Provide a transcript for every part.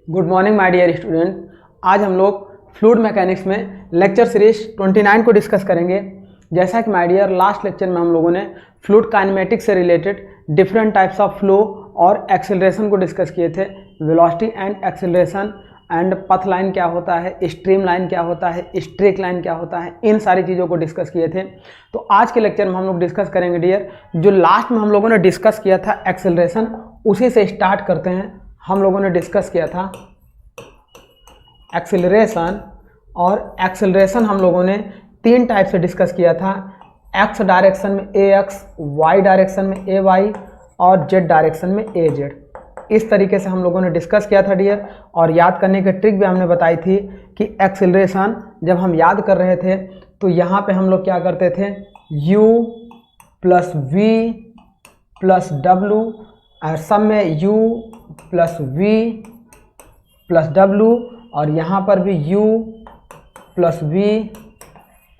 Good morning my dear student. आज हम लोग फ्लूइड मैकेनिक्स में लेक्चर सीरीज 29 को डिस्कस करेंगे। जैसा कि माय डियर लास्ट लेक्चर में हम लोगों ने फ्लूइड काइनेमेटिक्स से related different types of flow और एक्सेलरेशन को डिस्कस किए थे। वेलोसिटी एंड एक्सेलरेशन एंड पथ लाइन क्या होता है, स्ट्रीम लाइन क्या होता है, स्ट्रेक लाइन क्या होता है, इन सारी चीज़ों को डिस्कस किए थे। तो आज के लेक्चर में हम लोग डिस्कस करेंगे डियर, जो लास्ट में हम लोगों ने डिस्कस किया था एक्सेलरेशन, उसी से स्टार्ट करते हैं। हम लोगों ने डिस्कस किया था एक्सेलरेशन, और एक्सेलरेशन हम लोगों ने तीन टाइप से डिस्कस किया था। एक्स डायरेक्शन में ए एक्स, वाई डायरेक्शन में ए वाई और जेड डायरेक्शन में ए जेड। इस तरीके से हम लोगों ने डिस्कस किया था डियर। और याद करने की ट्रिक भी हमने बताई थी कि एक्सेलरेशन जब हम याद कर रहे थे तो यहाँ पे हम लोग क्या करते थे, u प्लस वी प्लस डब्लू, और सब में u प्लस वी प्लस डब्लू, और यहाँ पर भी u प्लस वी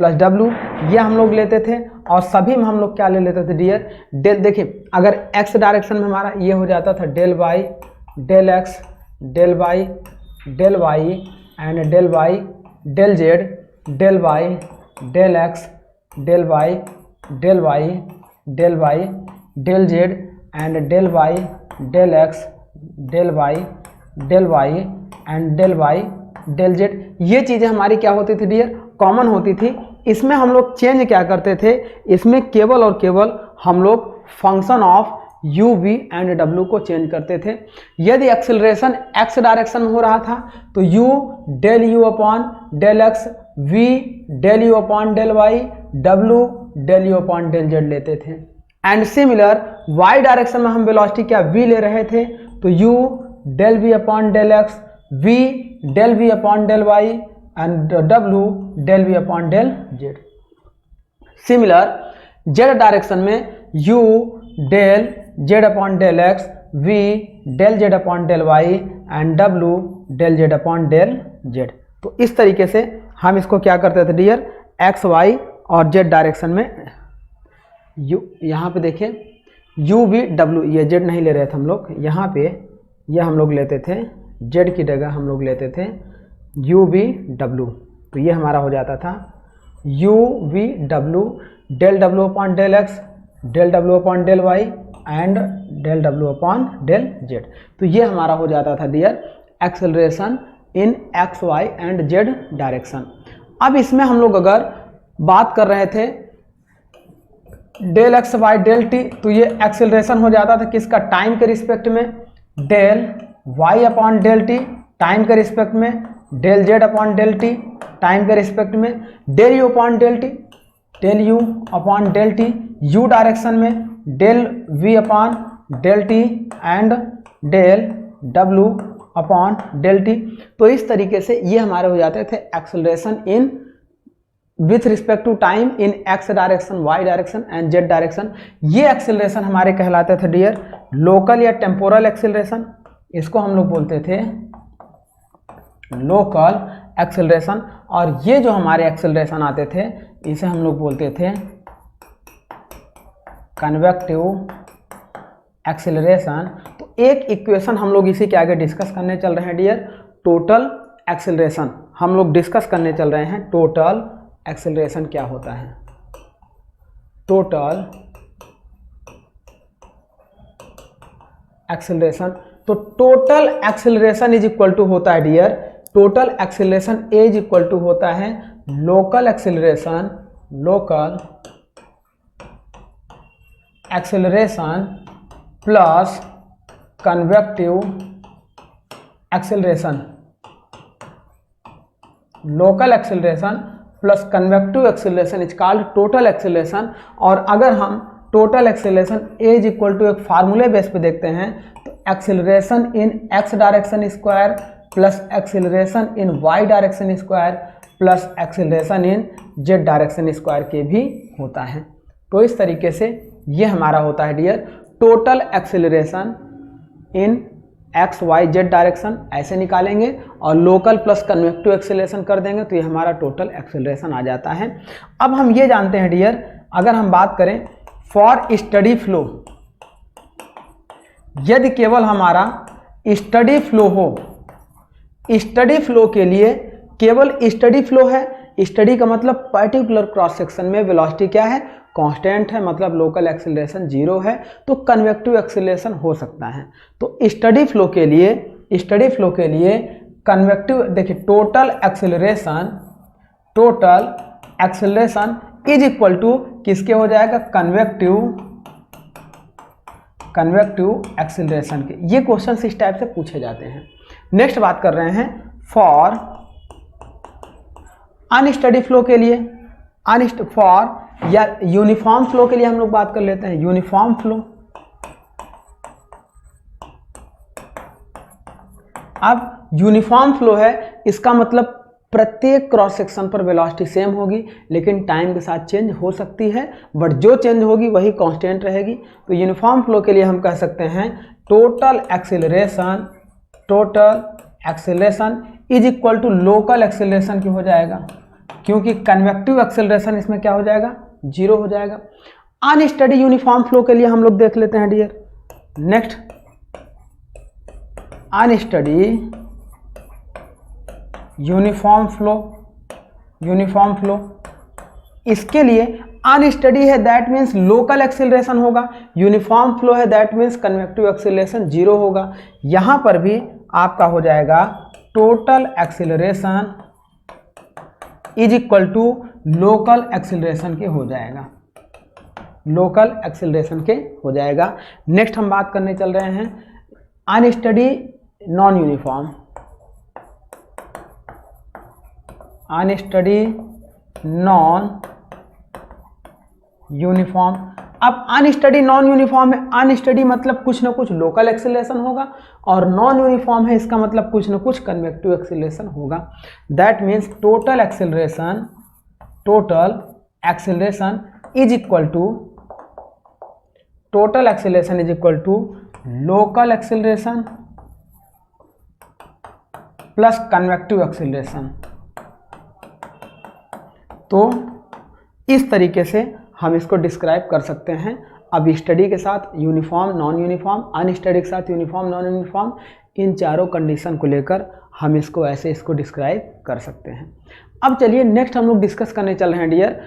प्लस डब्लू, ये हम लोग लेते थे। और सभी में हम लोग क्या ले लेते थे डियर, डेल। देखिए अगर x डायरेक्शन में हमारा ये हो जाता था del y del x del Y and del y del Z, del y del x del y del y del z and del y del x del Y and del y del Z. ये चीज़ें हमारी क्या होती थी dear, common होती थी। इसमें हम लोग चेंज क्या करते थे, इसमें केवल और केवल हम लोग function of u v and w को चेंज करते थे। यदि एक्सेलरेशन x डायरेक्शन में हो रहा था तो u del u upon del x, v del u upon del y, w del u upon del z लेते थे। एंड सिमिलर y डायरेक्शन में हम वेलोसिटी क्या v ले रहे थे तो u del v upon del x, v del v upon del y and w del v upon del z। Similar z direction में u del z upon del x, v del z upon del y and w del z upon del z। तो इस तरीके से हम इसको क्या करते थे डियर, x y और z डायरेक्शन में u, यहाँ पे देखें u v w, ये z नहीं ले रहे थे हम लोग, यहाँ पे ये हम लोग लेते थे z की जगह हम लोग लेते थे u v w। तो ये हमारा हो जाता था u v w del w upon del x, del w upon del y and del w upon del z। तो ये हमारा हो जाता था dear acceleration in x y and z direction. अब इसमें हम लोग अगर बात कर रहे थे del x y del t, तो ये एक्सेलरेशन हो जाता था किसका, टाइम के रिस्पेक्ट में, del y upon del t time के रिस्पेक्ट में, del z upon del t time के रिस्पेक्ट में, del u upon del t, del u upon del t u direction में, del v upon del t and del w upon del t। तो इस तरीके से ये हमारे हो जाते थे acceleration in with respect to time in x direction, y direction and z direction. ये एक्सेलरेशन हमारे कहलाते थे डियर लोकल या टेम्पोरल एक्सेलरेशन। इसको हम लोग बोलते थे लोकल एक्सेलरेशन। और ये जो हमारे एक्सेलरेशन आते थे इसे हम लोग बोलते थे कन्वेक्टिव एक्सेलरेशन। तो एक इक्वेशन हम लोग इसी के आगे डिस्कस करने चल रहे हैं डियर, टोटल एक्सेलरेशन हम लोग डिस्कस करने चल रहे हैं। टोटल एक्सेलरेशन क्या होता है, टोटल एक्सेलरेशन। तो total acceleration is equal to होता है dear, total acceleration is equal to होता है local acceleration, local acceleration plus convective acceleration, local acceleration plus convective acceleration is called total acceleration. और अगर हम total acceleration is equal to एक फार्मूले base पे देखते हैं तो acceleration in x direction square plus acceleration in y direction square plus acceleration in z direction square के भी होता है। तो इस तरीके से ये हमारा होता है dear total acceleration in x y z direction, ऐसे निकालेंगे और लोकल प्लस कन्वेक्टिव एक्सेलरेशन कर देंगे तो ये हमारा टोटल एक्सेलरेशन आ जाता है। अब हम ये जानते हैं डियर, अगर हम बात करें फॉर स्टडी फ्लो, यदि केवल हमारा स्टडी फ्लो हो स्टडी फ्लो के लिए केवल स्टडी फ्लो है, स्टडी का मतलब पर्टिकुलर क्रॉस सेक्शन में वेलोसिटी क्या है, कांस्टेंट है, मतलब लोकल एक्सेलरेशन 0 है, तो कन्वेक्टिव एक्सेलरेशन हो सकता है। तो स्टडी फ्लो के लिए कन्वेक्टिव, देखिए total acceleration is equal to किसके हो जाएगा, कन्वेक्टिव एक्सेलरेशन के। ये क्वेश्चन इस टाइप से पूछे जाते हैं। नेक्स्ट बात कर रहे हैं फॉर अनस्टडी फ्लो के लिए, फॉर या यूनिफॉर्म फ्लो के लिए हम लोग बात कर लेते हैं। यूनिफॉर्म फ्लो, अब यूनिफॉर्म फ्लो है, इसका मतलब प्रत्येक क्रॉस सेक्शन पर वेलोसिटी सेम होगी, लेकिन टाइम के साथ चेंज हो सकती है, बट जो चेंज होगी वही कांस्टेंट रहेगी। तो यूनिफॉर्म फ्लो के लिए हम कह सकते हैं total acceleration is equal to local acceleration की हो जाएगा, क्योंकि कन्वेक्टिव एक्सेलरेशन इसमें क्या हो जाएगा, 0 हो जाएगा। अनस्टडी यूनिफॉर्म फ्लो के लिए हम लोग देख लेते हैं dear. Next, unsteady uniform flow, इसके लिए अनस्टडी है दैट मीन्स लोकल एक्सेलरेशन होगा, यूनिफॉर्म फ्लो है दैट मीन्स कन्वेक्टिव एक्सेलरेशन 0 होगा। यहां पर भी आपका हो जाएगा total acceleration is equal to local acceleration के हो जाएगा, लोकल एक्सेलरेशन के हो जाएगा। नेक्स्ट हम बात करने चल रहे हैं unsteady non uniform, unsteady non uniform. अब अनस्टडी नॉन यूनिफॉर्म है, अनस्टडी मतलब कुछ ना कुछ लोकल एक्सेलरेशन होगा, और नॉन यूनिफॉर्म है इसका मतलब कुछ ना कुछ कन्वेक्टिव एक्सेलरेशन होगा। That means total acceleration is equal to local acceleration plus convective acceleration. तो इस तरीके से हम इसको डिस्क्राइब कर सकते हैं। अब स्टडी के साथ यूनिफॉर्म नॉन यूनिफॉर्म, अनस्टडी के साथ यूनिफॉर्म नॉन यूनिफॉर्म, इन चारों कंडीशन को लेकर हम इसको इसको डिस्क्राइब कर सकते हैं। अब चलिए नेक्स्ट हम लोग डिस्कस करने चल रहे हैं डियर।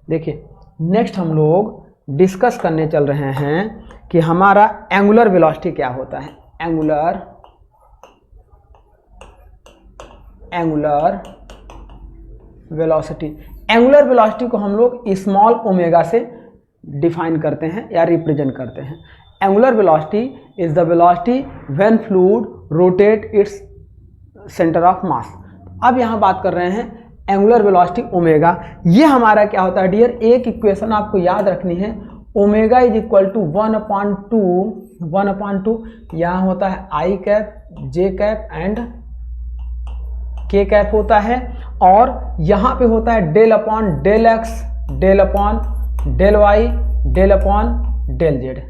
देखिए नेक्स्ट हम लोग डिस्कस करने चल रहे हैं कि हमारा एंगुलर वेलोसिटी क्या होता है। एंगुलर वेलोसिटी को हम लोग स्मॉल ओमेगा से डिफाइन करते हैं या रिप्रेजेंट करते हैं। Angular velocity is the velocity when fluid rotate its centre of mass. अब यहाँ बात कर रहे हैं एंगुलर वेलोसिटी ओमेगा। ये हमारा क्या होता है डियर, एक इक्वेशन आपको याद रखनी है, ओमेगा इज इक्वल टू 1/2, यहाँ होता है I cap, J cap and K cap होता है, और यहाँ पे होता है del upon del x, del upon del y, del upon del Z.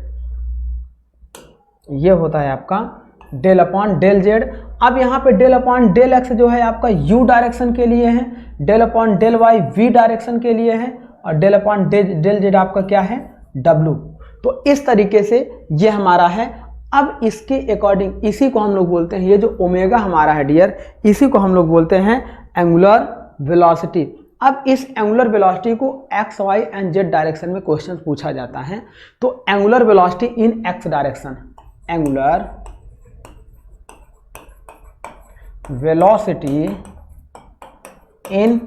ये होता है आपका डेल अपॉन डेल जेड। अब यहाँ पे डेल अपॉन डेल एक्स जो है आपका यू डायरेक्शन के लिए है, del upon del y v direction के लिए है, और डेल अपॉन डेल जेड आपका क्या है, डब्लू। तो इस तरीके से ये हमारा है। अब इसके अकॉर्डिंग इसी को हम लोग बोलते हैं, ये जो ओमेगा हमारा है डियर, इसी को हम लोग बोलते हैं एंगुलर वेलोसिटी। अब इस एंगुलर वेलोसिटी को x y and Z direction में क्वेश्चन पूछा जाता है। तो angular velocity in x direction, angular velocity in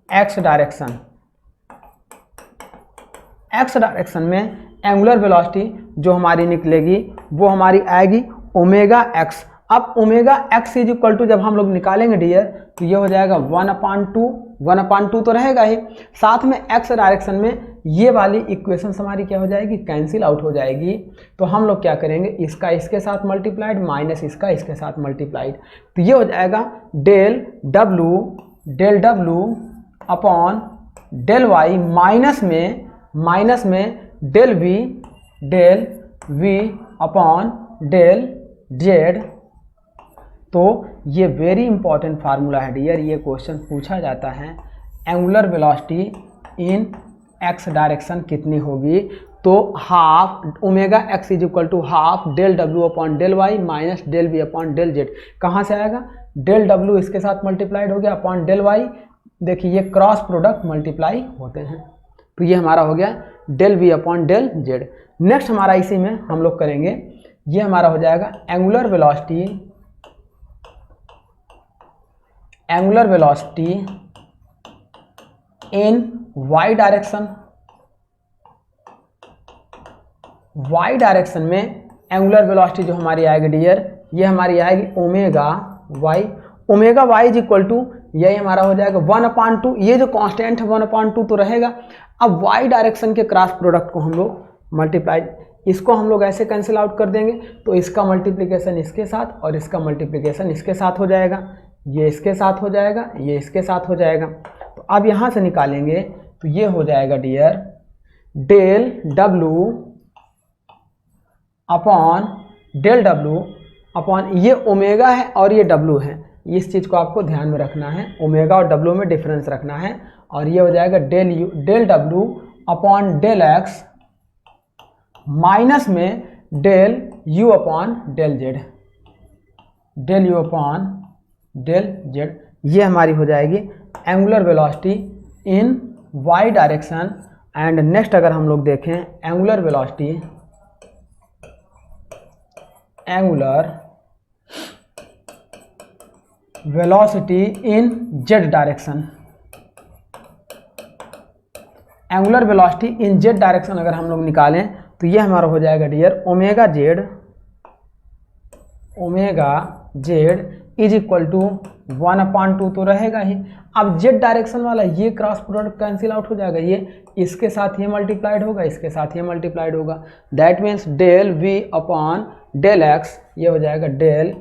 x direction, x direction में एंगुलर वेलोसिटी जो हमारी निकलेगी वो हमारी आएगी ओमेगा एक्स। अब omega x is equal to जब हम लोग निकालेंगे डियर तो ये हो जाएगा 1/2 तो रहेगा ही, साथ में एक्स डायरेक्शन में ये वाली इक्वेशन हमारी क्या हो जाएगी, कैंसिल आउट हो जाएगी। तो हम लोग क्या करेंगे, इसका इसके साथ मल्टीप्लाइड माइनस इसका इसके साथ मल्टीप्लाइड, तो ये हो जाएगा del W upon del Y minus में del we upon del Z. तो ये वेरी इंपॉर्टेंट फार्मूला है डियर, ये क्वेश्चन पूछा जाता है। Angular velocity in x direction कितनी होगी, तो half omega x is equal to half del W upon del Y minus del we upon del Z. कहाँ से आएगा, डेल डब्ल्यू इसके साथ मल्टीप्लाइड हो गया अपॉन डेल वाई, देखिए ये क्रॉस प्रोडक्ट मल्टीप्लाई होते हैं, तो ये हमारा हो गया del we upon del z. Next हमारा इसी में हम लोग करेंगे, ये हमारा हो जाएगा angular velocity in Y direction. Y direction में एंगुलर वेलोसिटी जो हमारी आएगी डियर, ये हमारी आएगी omega y. Omega y is equal to यही हमारा हो जाएगा 1/2, ये जो कांस्टेंट है 1/2 तो रहेगा। अब वाई डायरेक्शन के क्रॉस प्रोडक्ट को हम लोग मल्टीप्लाई, इसको हम लोग ऐसे कैंसिल आउट कर देंगे, तो इसका मल्टीप्लिकेशन इसके साथ और इसका मल्टीप्लिकेशन इसके साथ हो जाएगा, ये इसके साथ हो जाएगा, ये इसके साथ हो जाएगा। तो अब यहाँ से निकालेंगे तो ये हो जाएगा डियर डेल डब्ल्यू अपॉन ये ओमेगा है और ये डब्ल्यू है, इस चीज़ को आपको ध्यान में रखना है, ओमेगा और डब्ल्यू में डिफरेंस रखना है। और ये हो जाएगा del W upon del x minus में del you upon del Z, del you upon del Z. ये हमारी हो जाएगी angular velocity in Y direction. And next अगर हम लोग देखें angular velocity in Z direction. Angular velocity in Z direction अगर हम लोग निकालें तो ये हमारा हो जाएगा dear omega Z is equal to 1/2 तो रहेगा ही। अब जेड डायरेक्शन वाला ये क्रॉस प्रोडक्ट कैंसिल आउट हो जाएगा, ये इसके साथ ये मल्टीप्लाइड होगा, इसके साथ ये मल्टीप्लाइड होगा, that means del we upon del x, ये हो जाएगा del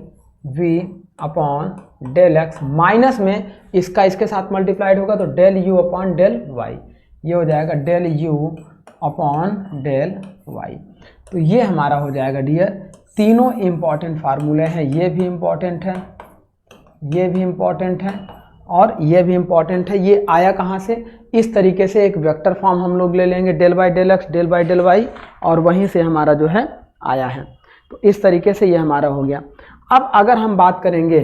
we upon del x minus में इसका इसके साथ मल्टीप्लाइड होगा तो del you upon del Y, ये हो जाएगा del you upon del y. तो ये हमारा हो जाएगा डियर, तीनों इम्पॉर्टेंट फार्मूले हैं, ये भी इम्पॉर्टेंट है, ये भी इम्पॉर्टेंट है और ये भी इम्पॉर्टेंट है। ये आया कहाँ से, इस तरीके से एक वेक्टर फॉर्म हम लोग ले लेंगे del by del x del by del y, और वहीं से हमारा जो है आया है। तो इस तरीके से ये हमारा हो गया। अब अगर हम बात करेंगे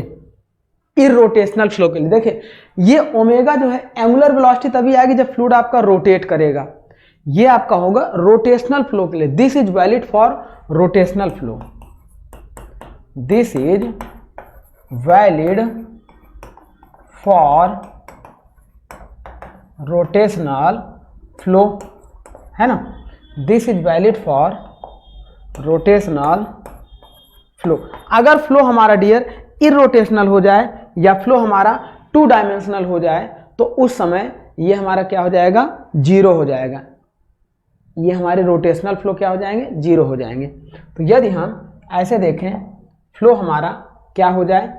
इरोटेशनल फ्लो के लिए, देखिए ये ओमेगा जो है एंगुलर वेलोसिटी तभी आएगी जब फ्लूइड आपका रोटेट करेगा, ये आपका होगा रोटेशनल फ्लो के लिए। This is valid for rotational flow, this is valid for rotational flow, है ना, this is valid for rotational flow. अगर फ्लो हमारा डियर इरोटेशनल हो जाए या फ्लो हमारा 2 डायमेंशनल हो जाए तो उस समय ये हमारा क्या हो जाएगा, 0 हो जाएगा, ये हमारे रोटेशनल फ्लो क्या हो जाएंगे, 0 हो जाएंगे। तो यदि हम ऐसे देखें फ्लो हमारा क्या हो जाए,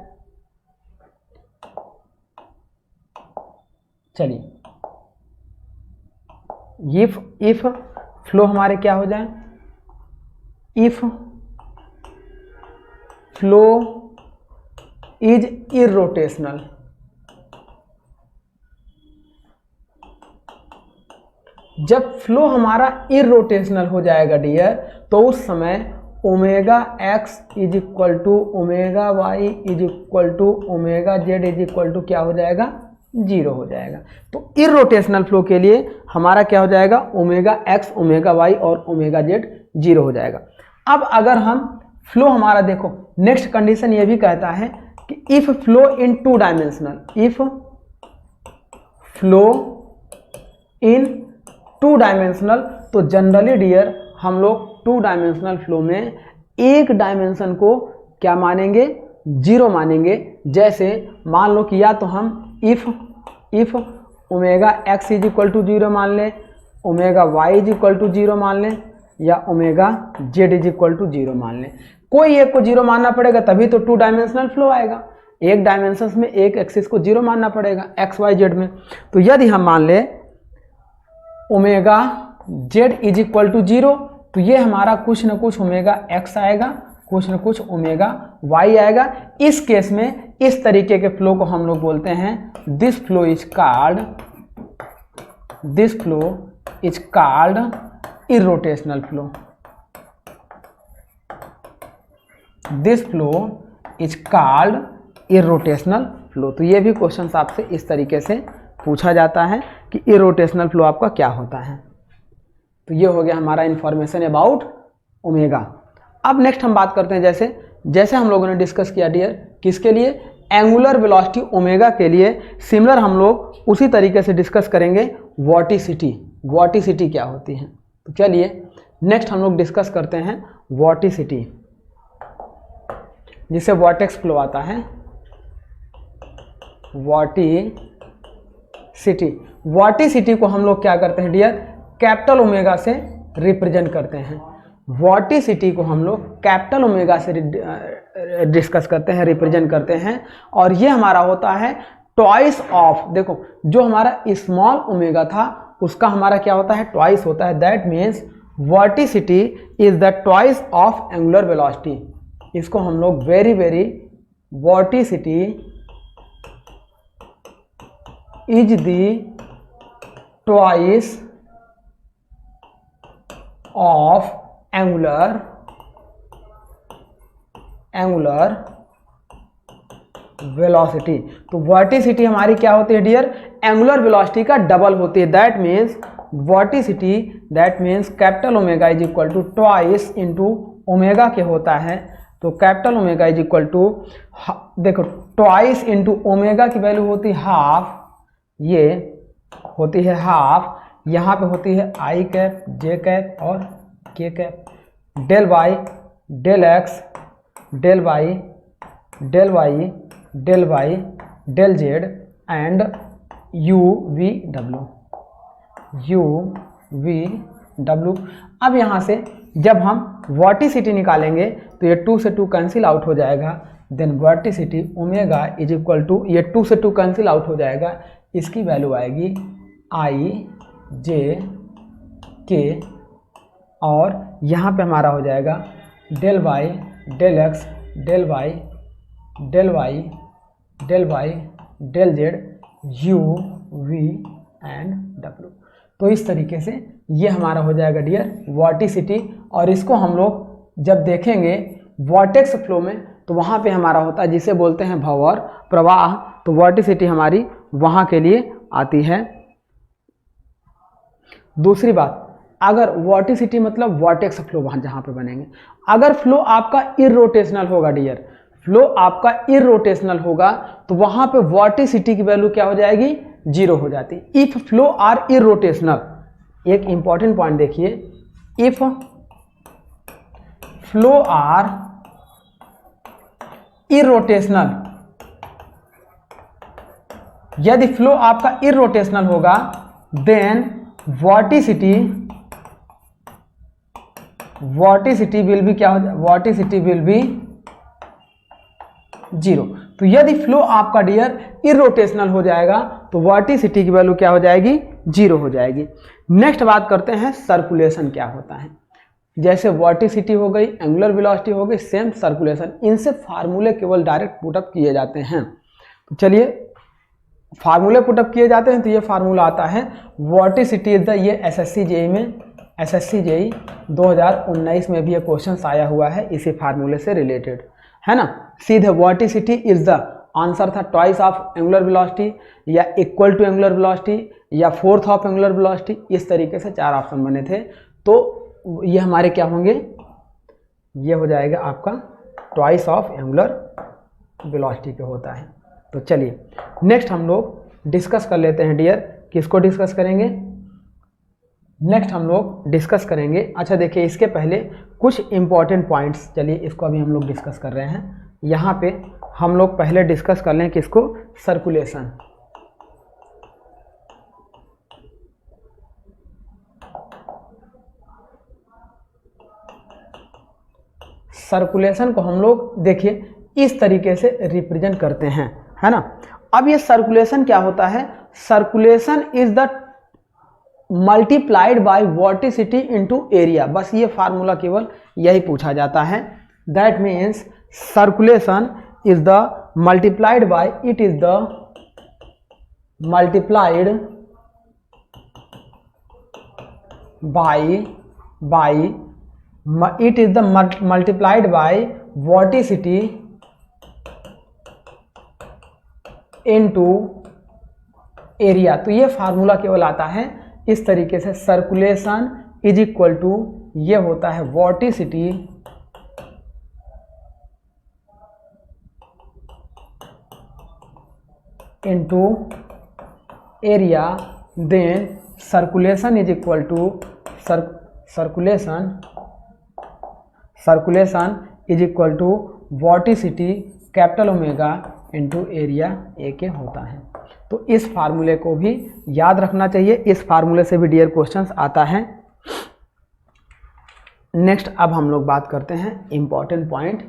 चलिए इफ फ्लो हमारे क्या हो जाए, इफ फ्लो इज इरोटेशनल, जब फ्लो हमारा इरोटेशनल हो जाएगा डियर तो उस समय omega x is equal to omega y is equal to omega Z is equal to क्या हो जाएगा, 0 हो जाएगा। तो इरोटेशनल फ्लो के लिए हमारा क्या हो जाएगा, ओमेगा एक्स ओमेगा वाई और ओमेगा जेड 0 हो जाएगा। अब अगर हम फ्लो हमारा देखो, नेक्स्ट कंडीशन ये भी कहता है कि if flow in 2 dimensional, if flow in 2 dimensional, तो जनरली डियर हम लोग 2 डायमेंशनल फ्लो में एक डायमेंशन को क्या मानेंगे, 0 मानेंगे। जैसे मान लो कि या तो हम if omega x is equal to 0 मान लें, omega y is equal to 0 मान लें, या omega Z is equal to 0 मान लें। कोई एक को 0 मानना पड़ेगा तभी तो 2 डायमेंशनल फ्लो आएगा, एक डायमेंशंस में एक एक्सिस को 0 मानना पड़ेगा एक्स वाई जेड में। तो यदि हम मान ले omega Z is equal to 0, तो ये हमारा कुछ न कुछ ओमेगा एक्स आएगा, कुछ न कुछ ओमेगा वाई आएगा। इस केस में इस तरीके के फ्लो को हम लोग बोलते हैं this flow is called irrotational flow. This flow is called irrotational flow. तो ये भी क्वेश्चन आपसे इस तरीके से पूछा जाता है कि irrotational flow आपका क्या होता है. तो ये हो गया हमारा इंफॉर्मेशन अबाउट ओमेगा. अब नेक्स्ट हम बात करते हैं जैसे हम लोगों ने डिस्कस किया डियर, किसके लिए, एंगुलर वेलोसिटी ओमेगा के लिए. सिमिलर हम लोग उसी तरीके से डिस्कस करेंगे वॉटिसिटी. वॉटिसिटी क्या होती है. तो चलिए नेक्स्ट हम लोग डिस्कस करते हैं वॉटिसिटी, जिसे वॉटेक्स फ्लो आता है. वॉटिसिटी को हम लोग क्या करते हैं डियर, कैपिटल ओमेगा से रिप्रेजेंट करते हैं. वॉटिसिटी को हम लोग कैपिटल ओमेगा से डिस्कस करते हैं, रिप्रेजेंट करते हैं. और ये हमारा होता है ट्वाइस ऑफ, देखो जो हमारा स्मॉल ओमेगा था उसका हमारा क्या होता है, ट्वाइस होता है. That means vorticity is the twice of angular velocity. इसको हम लोग very vorticity is the twice of angular velocity. तो वॉटिसिटी हमारी क्या होती है डियर, एंगुलर वेलोसिटी का डबल होती है. That means vorticity, that means capital omega is equal to twice into omega के होता है. तो capital omega is equal to, देखो ट्वाइस इंटू ओमेगा की वैल्यू होती है हाफ, ये होती है हाफ. यहाँ पे होती है आई कैप, जे कैप और k cap. Del y, del x, del y, del y, del y, del z and u v डब्ल्यू. अब यहाँ से जब हम वॉटिसिटी निकालेंगे तो ये 2 से 2 कैंसिल आउट हो जाएगा. Then vorticity omega is equal to, ये 2 से 2 कैंसिल आउट हो जाएगा, इसकी वैल्यू आएगी आई जे के. और यहाँ पे हमारा हो जाएगा del y, del x, del y, del y, del y, del z, u v and डब्ल्यू. तो इस तरीके से ये हमारा हो जाएगा डियर वॉटिसिटी. और इसको हम लोग जब देखेंगे वॉटेक्स फ्लो में तो वहाँ पे हमारा होता है जिसे बोलते हैं भंवर प्रवाह. तो वॉटिसिटी हमारी वहाँ के लिए आती है. दूसरी बात, अगर वॉटिसिटी मतलब वॉटेक्स फ्लो वहाँ जहाँ पे बनेंगे, अगर फ्लो आपका इरोटेशनल होगा डियर, फ्लो आपका इरोटेशनल होगा तो वहाँ पे वॉटिसिटी की वैल्यू क्या हो जाएगी, 0 हो जाती. इफ फ्लो आर इरोटेशनल, एक इंपॉर्टेंट पॉइंट देखिए, इफ फ्लो आर इरोटेशनल, यदि फ्लो आपका इरोटेशनल होगा देन वॉटिसिटी विल बी क्या हो जाए, वॉटिसिटी विल बी 0. तो यदि फ्लो आपका डियर इरोटेशनल हो जाएगा तो वॉटिसिटी की वैल्यू क्या हो जाएगी, 0 हो जाएगी. नेक्स्ट बात करते हैं सर्कुलेशन क्या होता है. जैसे वॉटिसिटी हो गई, एंगुलर वेलोसिटी हो गई, सेम सर्कुलेशन, इनसे फार्मूले केवल डायरेक्ट पुटअप किए जाते हैं. तो चलिए फार्मूले पुटअप किए जाते हैं. तो ये फार्मूला आता है वॉटिसिटी इज द, ये एसएससी जेई 2019 में भी ये क्वेश्चन आया हुआ है इसी फार्मूले से रिलेटेड, है ना. सीधे वॉटिसिटी इज द, आंसर था ट्वाइस ऑफ एंगुलर वेलोसिटी या इक्वल टू एंगुलर वेलोसिटी या फोर्थ ऑफ एंगुलर वेलोसिटी. इस तरीके से 4 ऑप्शन बने थे. तो ये हमारे क्या होंगे, ये हो जाएगा आपका ट्वाइस ऑफ एंगुलर वेलोसिटी के होता है. तो चलिए नेक्स्ट हम लोग डिस्कस कर लेते हैं डियर, किसको डिस्कस करेंगे, नेक्स्ट हम लोग डिस्कस करेंगे. अच्छा देखिए इसके पहले कुछ इंपॉर्टेंट पॉइंट्स, चलिए इसको अभी हम लोग डिस्कस कर रहे हैं. यहाँ पे हम लोग पहले डिस्कस कर लें किसको, सर्कुलेशन. सर्कुलेशन को हम लोग देखिए इस तरीके से रिप्रेजेंट करते हैं, है ना. अब ये सर्कुलेशन क्या होता है, circulation is the multiplied by vorticity into area. बस ये फार्मूला केवल यही पूछा जाता है. That means circulation is the multiplied by, it is the multiplied by by, it is the multiplied by vorticity into area. तो ये फार्मूला केवल आता है इस तरीके से, सर्कुलेशन इज इक्वल टू ये होता है vorticity into area, then circulation is equal to circulation is equal to vorticity capital omega into area A के होता है। तो इस फार्मूले को भी याद रखना चाहिए, इस फार्मूले से भी डियर क्वेश्चंस आता है। नेक्स्ट अब हम लोग बात करते हैं इम्पॉर्टेंट पॉइंट,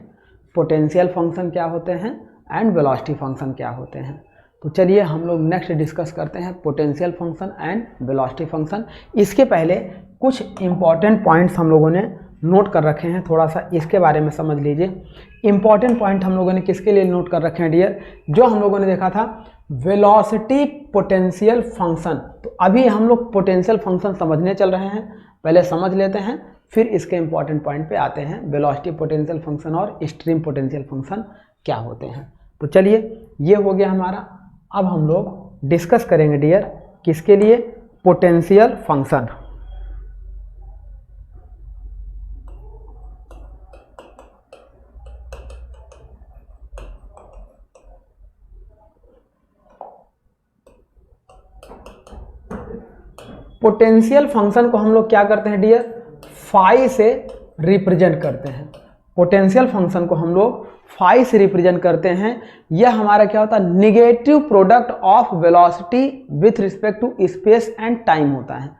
पोटेंशियल फंक्शन क्या होते हैं एंड वेलोसिटी फंक्शन क्या होते हैं। तो चलिए हम लोग नेक्स्ट डिस्कस करते हैं potential function and velocity function. इसके पहले कुछ इम्पॉर्टेंट पॉइंट्स हम लोगों ने नोट कर रखे हैं, थोड़ा सा इसके बारे में समझ लीजिए। इम्पॉर्टेंट पॉइंट हम लोगों ने किसके लिए नोट कर रखे हैं डियर, जो हम लोगों ने देखा था वेलोसिटी पोटेंशियल फंक्शन। तो अभी हम लोग पोटेंशियल फंक्शन समझने चल रहे हैं, पहले समझ लेते हैं फिर इसके इम्पॉर्टेंट पॉइंट पे आते हैं, वेलोसिटी पोटेंशियल फंक्शन और स्ट्रीम पोटेंशियल फंक्शन क्या होते हैं। तो चलिए ये हो गया हमारा। अब हम लोग डिस्कस करेंगे डियर किसके लिए, पोटेंशियल फंक्शन। पोटेंशियल फंक्शन को हम लोग क्या करते हैं डियर, फाई से रिप्रेजेंट करते हैं। पोटेंशियल फंक्शन को हम लोग फाई से रिप्रेजेंट करते हैं। यह हमारा क्या होता है, negative product of velocity with respect to space and time होता है।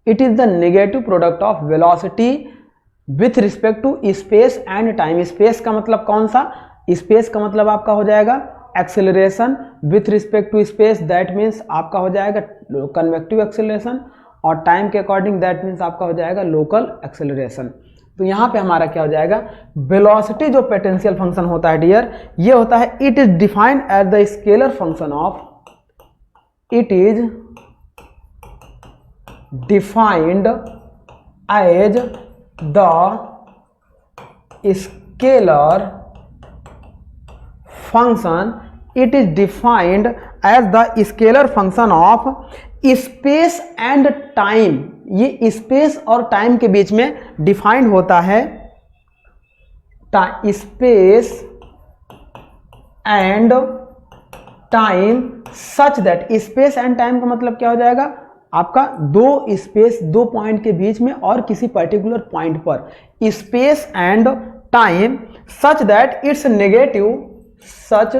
It is the negative product of velocity with respect to space and time. Space का मतलब कौन सा, स्पेस का मतलब आपका हो जाएगा acceleration, with respect to space that means आपका हो जाएगा कन्वेक्टिव एक्सेलरेशन, और टाइम के अकॉर्डिंग दैट मीन्स आपका हो जाएगा लोकल एक्सेलरेशन। तो यहाँ पे हमारा क्या हो जाएगा, वेलोसिटी जो पोटेंशियल फंक्शन होता है डियर, ये होता है it is defined as the scalar function of, it is defined as the scalar function, it is defined as the scalar function of space and time. ये स्पेस और time के बीच में डिफाइंड होता है, space and time such that, space and time का मतलब क्या हो जाएगा आपका दो स्पेस, दो पॉइंट के बीच में और किसी पर्टिकुलर पॉइंट पर, space and time such that it's negative, such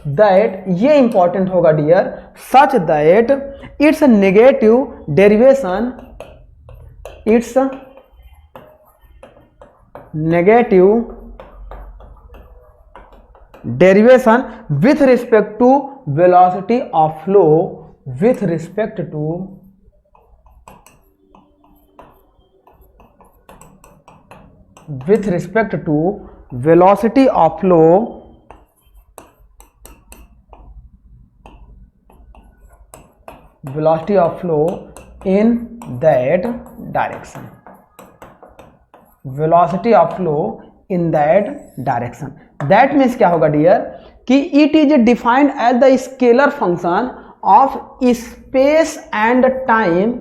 that, ये इंपॉर्टेंट होगा dear, such that it's negative derivation, it's negative derivation with respect to velocity of flow, with respect to velocity of flow velocity of flow in that direction, velocity of flow in that direction। that means क्या होगा dear कि it is defined as the scalar function of space and time,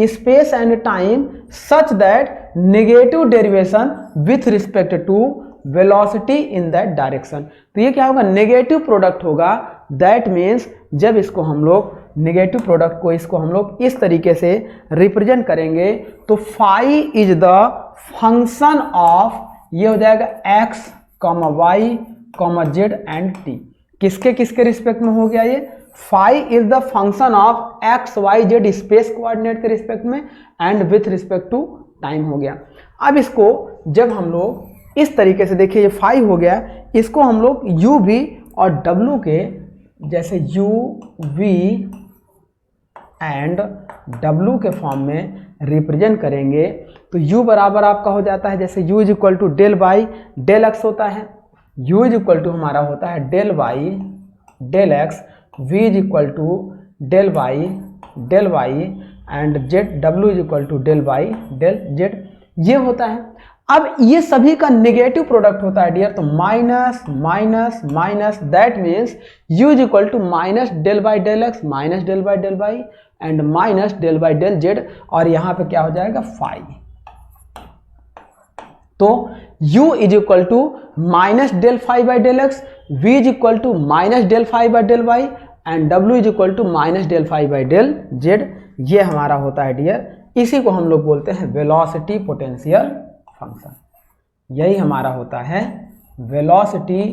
space and time such that negative derivation with respect to velocity in that direction। तो ये क्या होगा, negative product होगा। that means जब इसको हम लोग नेगेटिव प्रोडक्ट को इसको हम लोग इस तरीके से रिप्रेजेंट करेंगे तो phi is the function of, ये हो जाएगा x, y, z and t। किसके किसके रिस्पेक्ट में हो गया ये, phi is the function of x, y, z space coordinate के रिस्पेक्ट में and with respect to time हो गया। अब इसको जब हम लोग इस तरीके से देखिए, ये फाई हो गया, इसको हम लोग u v और w के जैसे u v एंड w के फॉर्म में रिप्रेजेंट करेंगे तो u बराबर आपका हो जाता है, जैसे u is equal to del by del x होता है, u इज इक्वल टू हमारा होता है del by del x, v is equal to del by del Y and z डब्ल्यू is equal to del by del Z, ये होता है। अब ये सभी का नेगेटिव प्रोडक्ट होता है डियर, तो minus minus minus, that means u is equal to minus del by del x minus del by and minus del by del z, और यहाँ पे क्या हो जाएगा फाई। तो u is equal to minus del phi by del x, v is equal to minus del phi by del Y and w is equal to minus del phi by del Z, ये हमारा होता है dear. इसी को हम लोग बोलते हैं वेलोसिटी पोटेंशियल फंक्शन, यही हमारा होता है वेलोसिटी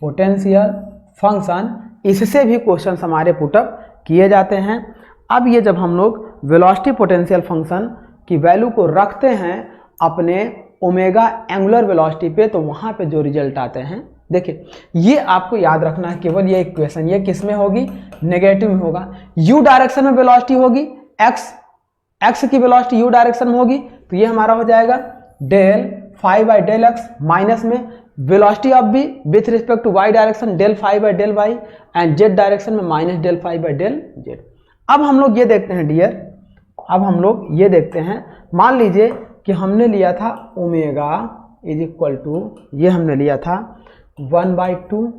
पोटेंशियल फंक्शन। इससे भी क्वेश्चंस हमारे पुटअप किए जाते हैं। अब ये जब हम लोग वेलोसिटी पोटेंशियल फंक्शन की वैल्यू को रखते हैं अपने ओमेगा एंगुलर वेलोसिटी पे, तो वहाँ पे जो रिजल्ट आते हैं, देखिए ये आपको याद रखना है, केवल ये इक्वेशन ये किस में होगी, नेगेटिव में होगा। यू डायरेक्शन में वेलोसिटी होगी, एक्स की वेलोसिटी यू डायरेक्शन में होगी, तो ये हमारा हो जाएगा del phi by del x, minus में velocity of B with respect to Y direction del phi by del Y and Z direction में minus del phi by del Z. अब हम लोग ये देखते हैं डियर, अब हम लोग ये देखते हैं, मान लीजिए कि हमने लिया था ओमेगा इज इक्वल टू, ये हमने लिया था 1/2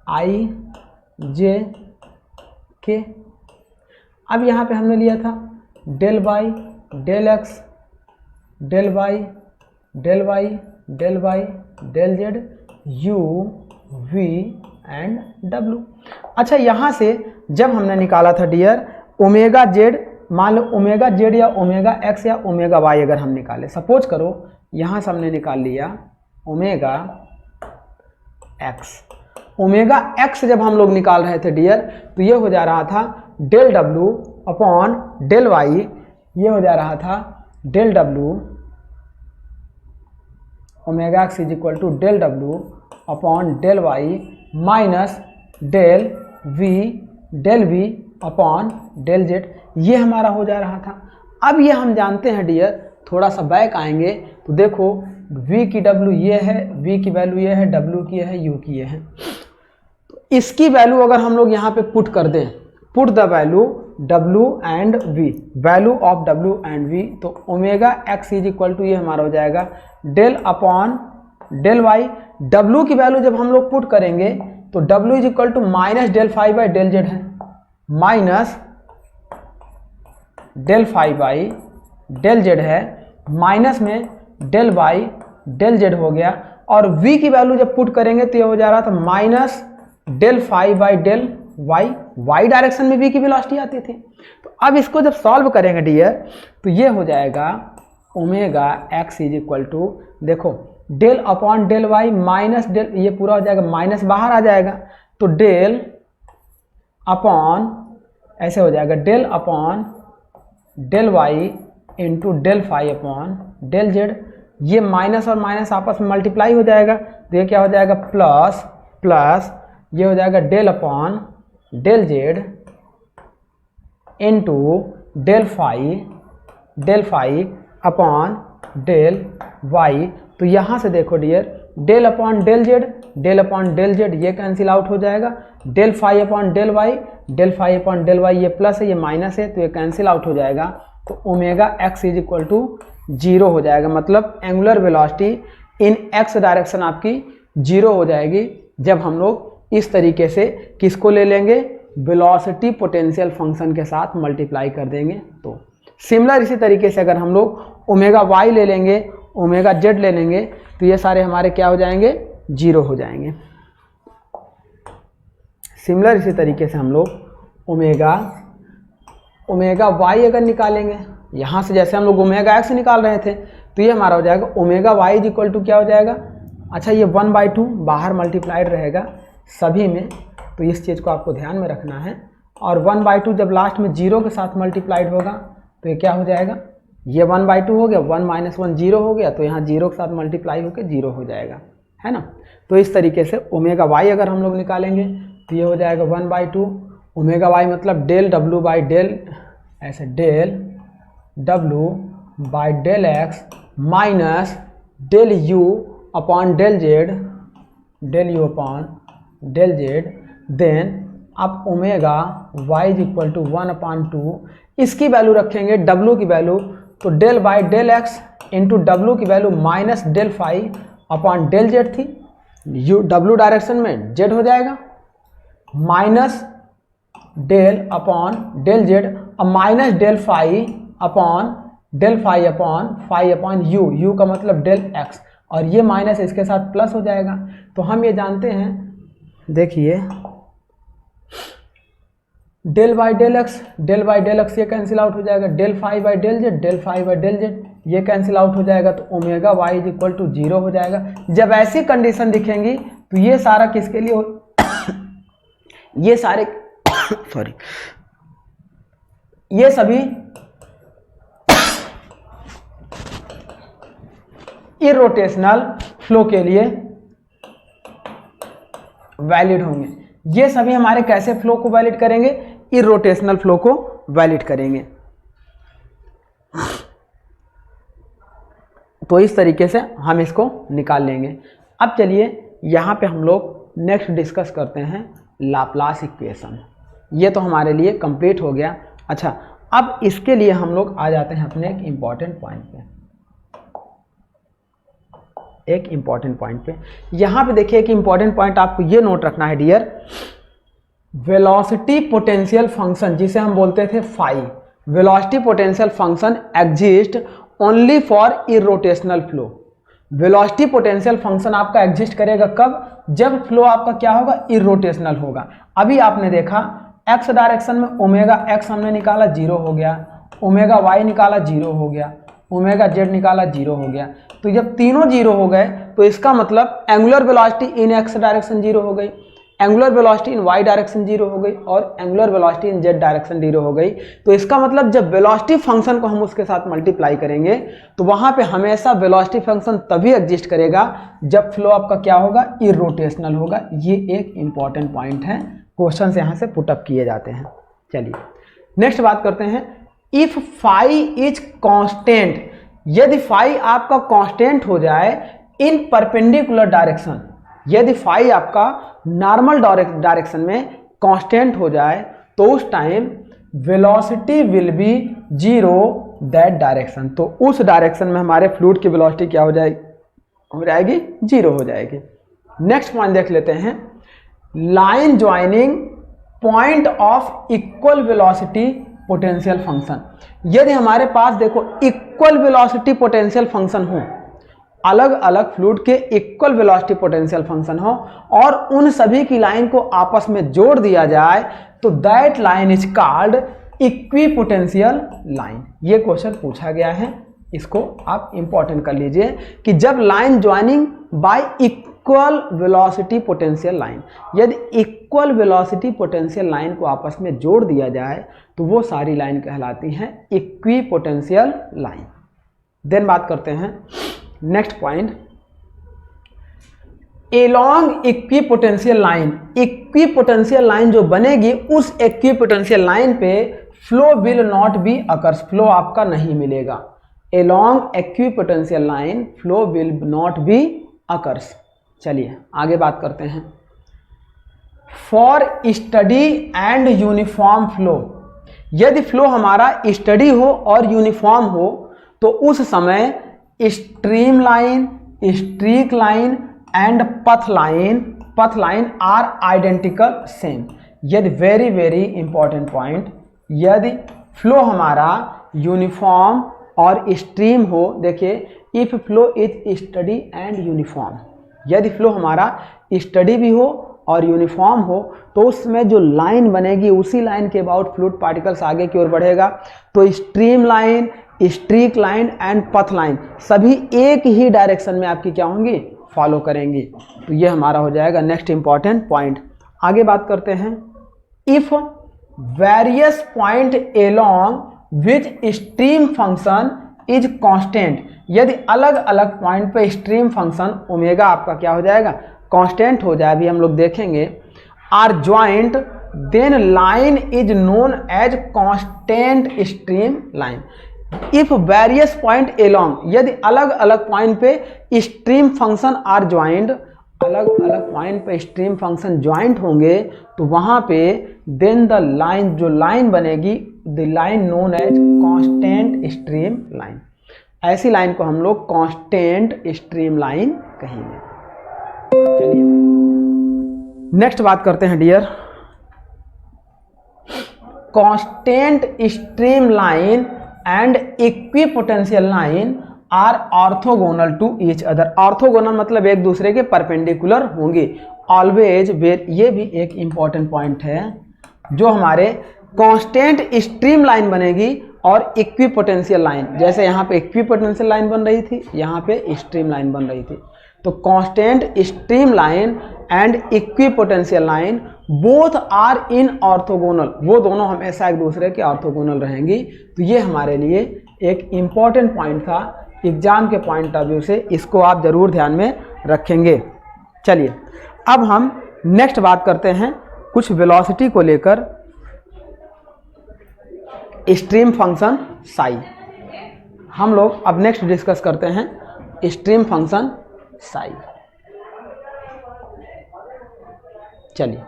आई जे के। अब यहाँ पे हमने लिया था del by del x del by del y del y del z u v and डब्ल्यू। अच्छा, यहाँ से जब हमने निकाला था डियर ओमेगा जेड, मान लो ओमेगा जेड या ओमेगा एक्स या ओमेगा वाई अगर हम निकाले, सपोज करो यहाँ से हमने निकाल लिया ओमेगा एक्स। ओमेगा एक्स जब हम लोग निकाल रहे थे डियर, तो ये हो जा रहा था del W upon del Y, ये हो जा रहा था del W omega x is equal to del W upon del Y minus del we upon del Z, ये हमारा हो जा रहा था। अब ये हम जानते हैं डियर, थोड़ा सा बैक आएंगे तो देखो v की w ये है, v की वैल्यू ये है, w की ये है, u की ये है। तो इसकी वैल्यू अगर हम लोग यहाँ पे पुट कर दें, put the value w and v, value of w and v, तो omega x is equal to ये हमारा हो जाएगा del upon del y। w की वैल्यू जब हम लोग पुट करेंगे तो w is equal to minus del phi by del z है, minus del phi by del z है, माइनस में डेल बाई डेल जेड हो गया, और v की वैल्यू जब पुट करेंगे तो ये हो जा रहा था minus del phi by del y direction में v की वेलोसिटी आती थी। तो अब इसको जब सॉल्व करेंगे डियर, तो ये हो जाएगा omega x is equal to, देखो del upon del Y minus del, ये पूरा हो जाएगा माइनस बाहर आ जाएगा, तो डेल अपॉन ऐसे हो जाएगा del upon del y into del phi upon del Z, ये माइनस और माइनस आपस में मल्टीप्लाई हो जाएगा, तो ये क्या हो जाएगा प्लस प्लस, ये हो जाएगा del upon del z into del phi upon del y. तो यहाँ से देखो dear del upon del Z ये कैंसिल आउट हो जाएगा, del phi upon del Y ये प्लस है ये माइनस है, तो ये कैंसिल आउट हो जाएगा, तो omega x is equal to 0 हो जाएगा। मतलब angular velocity in x direction आपकी 0 हो जाएगी जब हम लोग इस तरीके से किसको ले लेंगे, वेलोसिटी पोटेंशियल फंक्शन के साथ मल्टीप्लाई कर देंगे। तो सिमिलर इसी तरीके से अगर हम लोग ओमेगा वाई ले लेंगे, ओमेगा जेड ले लेंगे, तो ये सारे हमारे क्या हो जाएंगे 0 हो जाएंगे। सिमिलर इसी तरीके से हम लोग ओमेगा वाई अगर निकालेंगे, यहाँ से जैसे हम लोग ओमेगा एक्स निकाल रहे थे, तो ये हमारा हो जाएगा omega y is equal to क्या हो जाएगा, अच्छा ये 1/2 बाहर मल्टीप्लाइड रहेगा सभी में, तो इस चीज़ को आपको ध्यान में रखना है। और 1/2 जब लास्ट में 0 के साथ मल्टीप्लाइड होगा तो ये क्या हो जाएगा, ये 1/2 हो गया, 1 - 1 0 हो गया, तो यहाँ 0 के साथ मल्टीप्लाई होकर 0 हो जाएगा, है ना। तो इस तरीके से ओमेगा वाई अगर हम लोग निकालेंगे तो ये हो जाएगा 1/2 ओमेगा वाई मतलब डेल डब्ल्यू बाई डेल, ऐसे डेल डब्ल्यू by del x minus del you upon del Z, del you upon del z, then आप omega y is equal to 1/2 इसकी वैल्यू रखेंगे w की वैल्यू, तो del by del x into डब्ल्यू की value minus del phi upon del z थी, w direction में z हो जाएगा minus del upon del Z, अब minus del phi upon phi upon u का मतलब डेल एक्स, और ये माइनस इसके साथ प्लस हो जाएगा। तो हम ये जानते हैं, देखिए डेल बाई डेल एक्स ये कैंसिल आउट हो जाएगा, del phi by del Z ये कैंसिल आउट हो जाएगा, तो omega y is equal to 0 हो जाएगा। जब ऐसी कंडीशन दिखेंगी तो ये सारा किसके लिए हो ये सारे सॉरी ये सभी इरोटेशनल फ्लो के लिए वैलिड होंगे। ये सभी हमारे कैसे फ्लो को वैलिड करेंगे, इरोटेशनल फ्लो को वैलिड करेंगे। तो इस तरीके से हम इसको निकाल लेंगे। अब चलिए यहाँ पे हम लोग नेक्स्ट डिस्कस करते हैं लाप्लास इक्वेशन। ये तो हमारे लिए कंप्लीट हो गया। अच्छा, अब इसके लिए हम लोग आ जाते हैं अपने एक इम्पॉर्टेंट पॉइंट पे। यहाँ पे देखिए कि इम्पॉर्टेंट पॉइंट आपको ये नोट रखना है डियर, वेलोसिटी पोटेंशियल फंक्शन जिसे हम बोलते थे phi, velocity potential function exist only for irrotational flow. Velocity potential function आपका एग्जिस्ट करेगा कब, जब फ्लो आपका क्या होगा, इरोटेशनल होगा। अभी आपने देखा एक्स डायरेक्शन में ओमेगा एक्स हमने निकाला 0 हो गया, ओमेगा वाई निकाला 0 हो गया, ओमेगा जेड निकाला 0 हो गया। तो जब तीनों 0 हो गए तो इसका मतलब angular velocity in x direction 0 हो गई, angular velocity in Y direction 0 हो गई, और angular velocity in Z direction 0 हो गई। तो इसका मतलब जब वेलोसिटी फंक्शन को हम उसके साथ मल्टीप्लाई करेंगे तो वहां पे हमेशा वेलोसिटी फंक्शन तभी एग्जिस्ट करेगा जब फ्लो आपका क्या होगा, इरोटेशनल होगा। ये एक इंपॉर्टेंट पॉइंट है, क्वेश्चन यहाँ से पुटअप किए जाते हैं। चलिए नेक्स्ट बात करते हैं, इफ फाई इज कांस्टेंट, यदि फाई आपका कांस्टेंट हो जाए इन परपेंडिकुलर डायरेक्शन, यदि फाई आपका नॉर्मल डायरेक्शन में कांस्टेंट हो जाए तो उस time velocity will be 0 that direction. तो उस डायरेक्शन में हमारे फ्लूइड की वेलोसिटी क्या हो जाएगी 0 हो जाएगी। नेक्स्ट पॉइंट देख लेते हैं, line joining point of equal velocity potential function. यदि हमारे पास देखो इक्वल वेलोसिटी पोटेंशियल फंक्शन हो, अलग अलग फ्लूइड के इक्वल वेलोसिटी पोटेंशियल फंक्शन हो और उन सभी की लाइन को आपस में जोड़ दिया जाए तो that line is called equipotential line. ये क्वेश्चन पूछा गया है, इसको आप इंपॉर्टेंट कर लीजिए कि जब line joining by equal velocity potential line, यदि इक्वल वेलोसिटी पोटेंशियल लाइन को आपस में जोड़ दिया जाए तो वो सारी लाइन कहलाती हैं इक्विपोटेंशियल लाइन। देन बात करते हैं next point, along equipotential line. Equipotential line जो बनेगी उस इक्विपोटेंशियल लाइन पे flow will not be occurs, flow आपका नहीं मिलेगा। Along equipotential line flow will not be occurs. चलिए आगे बात करते हैं, for study and uniform flow. यदि फ्लो हमारा स्टडी हो और यूनिफॉर्म हो तो उस समय stream line, streak line and पथ लाइन आर आइडेंटिकल सेम। यदि वेरी वेरी इंपॉर्टेंट पॉइंट, यदि फ्लो हमारा यूनिफॉर्म और स्ट्रीम हो, देखिए if flow is study and uniform, यदि फ्लो हमारा स्टडी भी हो और यूनिफॉर्म हो तो उसमें जो लाइन बनेगी उसी लाइन के अबाउट फ्लूइड पार्टिकल्स आगे की ओर बढ़ेगा। तो stream line, streak line and पथ लाइन सभी एक ही डायरेक्शन में आपकी क्या होंगी, फॉलो करेंगी। तो ये हमारा हो जाएगा नेक्स्ट इंपॉर्टेंट पॉइंट। आगे बात करते हैं, if various point along which stream function is constant, यदि अलग अलग पॉइंट पे स्ट्रीम फंक्शन ओमेगा आपका क्या हो जाएगा, कांस्टेंट हो जाए, अभी हम लोग देखेंगे, are joint then line is known as constant stream line. If various point along, यदि अलग अलग पॉइंट पे स्ट्रीम फंक्शन आर ज्वाइंट अलग अलग पॉइंट पे स्ट्रीम फंक्शन ज्वाइंट होंगे तो वहाँ पे देन द लाइन, जो लाइन बनेगी, the line known as constant stream line, ऐसी लाइन को हम लोग कांस्टेंट स्ट्रीम लाइन कहेंगे। चलिए नेक्स्ट बात करते हैं dear, constant stream line and equipotential line are orthogonal to each other. Orthogonal मतलब एक दूसरे के परपेंडिकुलर होंगे ऑलवेज वेयर, ये भी एक इंपॉर्टेंट पॉइंट है। जो हमारे कांस्टेंट स्ट्रीम लाइन बनेगी और इक्विपोटेंशियल लाइन, जैसे यहाँ पे इक्विपोटेंशियल लाइन बन रही थी, यहाँ पे स्ट्रीम लाइन बन रही थी, तो constant stream line and equipotential line both are in orthogonal, वो दोनों हमेशा एक दूसरे के ऑर्थोगोनल रहेंगी। तो ये हमारे लिए एक इम्पॉर्टेंट पॉइंट था एग्जाम के पॉइंट ऑफ व्यू से, इसको आप जरूर ध्यान में रखेंगे। चलिए अब हम नेक्स्ट बात करते हैं कुछ वेलोसिटी को लेकर, स्ट्रीम फंक्शन साई। हम लोग अब नेक्स्ट डिस्कस करते हैं स्ट्रीम फंक्शन साई। चलिए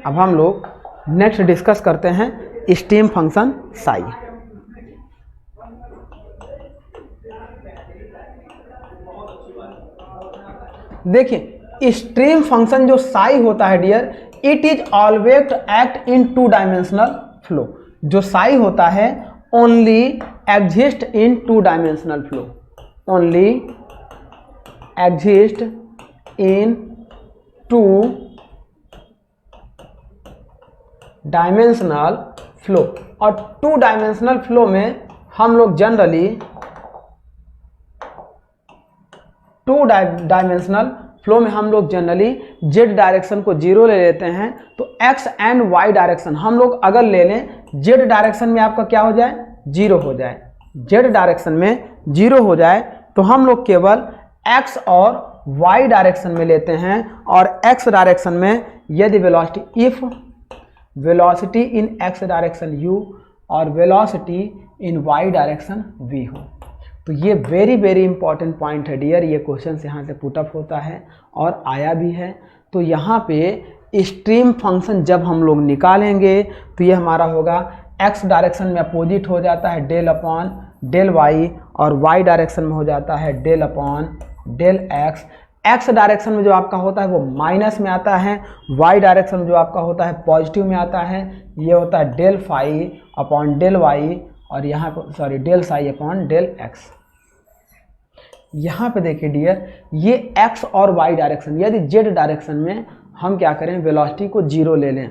अब हम लोग नेक्स्ट डिस्कस करते हैं स्ट्रीम फंक्शन साई। देखिए स्ट्रीम फंक्शन जो साई होता है dear, it is always act in two dimensional flow. जो साई होता है only exist in two dimensional flow, only exist in two dimensional flow. और टू डायमेंशनल फ्लो में हम लोग जनरली जेड डायरेक्शन को जीरो ले लेते हैं। तो एक्स एंड वाई डायरेक्शन हम लोग अगर ले लें, जेड डायरेक्शन में आपका क्या हो जाए, जीरो हो जाए, जेड डायरेक्शन में जीरो हो जाए तो हम लोग केवल एक्स और वाई डायरेक्शन में लेते हैं। और एक्स डायरेक्शन में यदि velocity, if velocity in x direction u और velocity in Y direction v हो। तो ये वेरी वेरी इंपॉर्टेंट पॉइंट है डियर, ये क्वेश्चन यहाँ से पुटअप होता है और आया भी है। तो यहाँ पे स्ट्रीम फंक्शन जब हम लोग निकालेंगे तो ये हमारा होगा एक्स डायरेक्शन में अपोजिट हो जाता है डेल अपॉन डेल वाई, और वाई डायरेक्शन में हो जाता है del upon del x. X direction में जो आपका होता है वो माइनस में आता है, वाई डायरेक्शन में जो आपका होता है पॉजिटिव में आता है। ये होता है del phi upon del y, और यहाँ पर sorry del psi upon del x. यहाँ पे देखिए डियर, ये एक्स और वाई डायरेक्शन, यदि जेड डायरेक्शन में हम क्या करें, वेलोसिटी को जीरो ले लें,